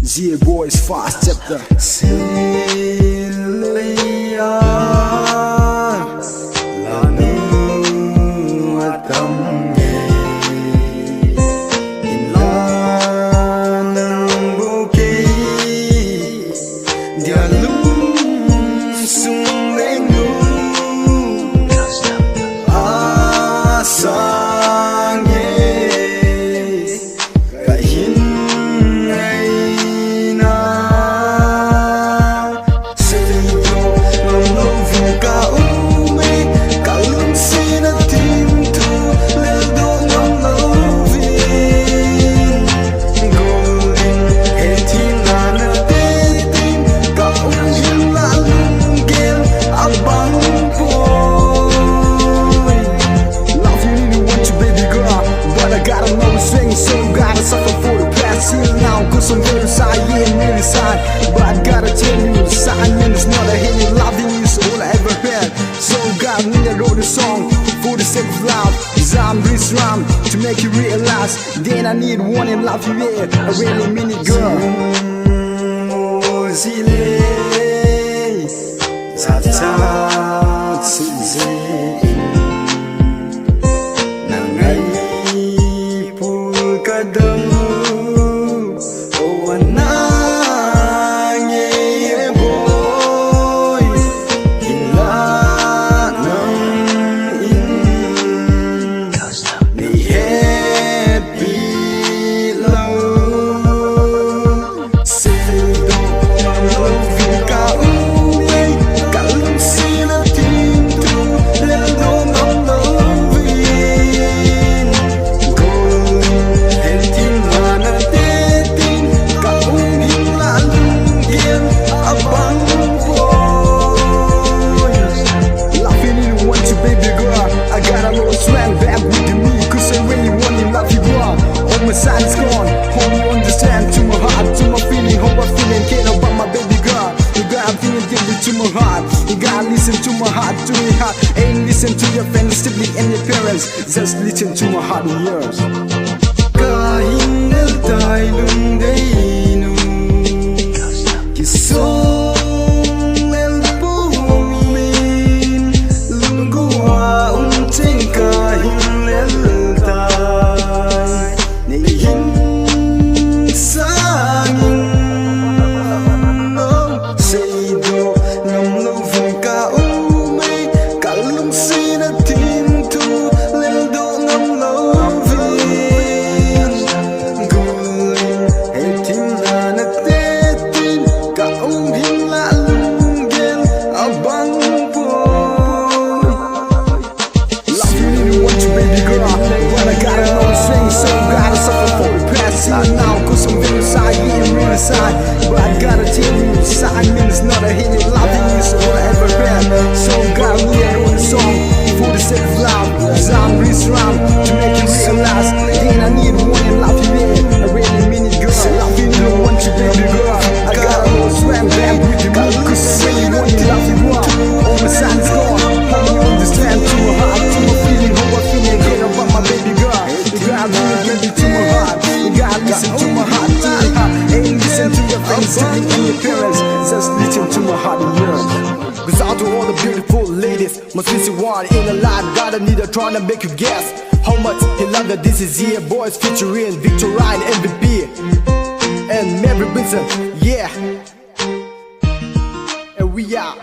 Gaboyz fast chapter. I'm very shy, yeah, I'm really sad. But I gotta tell you, silence is not a hidden. Loving you is all I ever had. So God, when I wrote a song for the sake of love, cause I'm this rhyme to make you realize. Then I need one and love you, yeah, I really mean it, girl. My side is gone, hope you understand. To my heart, to my feeling, how I feel and care about my baby girl. You gotta feel it deeply to my heart. You gotta listen to my heart, to my heart. Ain't listen to your friends, sibling and your parents. Just listen to my heart and yours. Kahinal tayo dayno Kisong el pumin Lungguwa unting kahinal seidoh ngam louvin ka umay kalung sinatinto leldo ngam louvin guling etim na natetin kaung hinlalungin abang boy. Love you really want you baby girl, but I gotta know the thing, so gotta suffer for the past. See me now cause I'm very shy, yeah I'm really shy. But I gotta tell you, silence is not a hidden. Loving you is all I ever had. So God, we are on the song for the sake of love, cause I'm this rhyme to make you realize. Then I need one and love you, yeah, I really mean it, girl. Love you, don't want you, baby girl. I got a little swam back with you, cause I really want you, love you, girl. All my sign is gone, how you understand. To my heart, to my feeling, how I feel and care about my baby girl. You gotta really get me to my heart. You gotta listen to my heart, to my heart. Ain't listen to your friends, sibling and your parents. Just listen to my heart and yours. Cause out to all the beautiful ladies, must miss you one in a life. Gotta need a trying to make you guess how much he love that this is Gaboyz featuring Victorine, MVP and Mary Vincent, yeah. And we are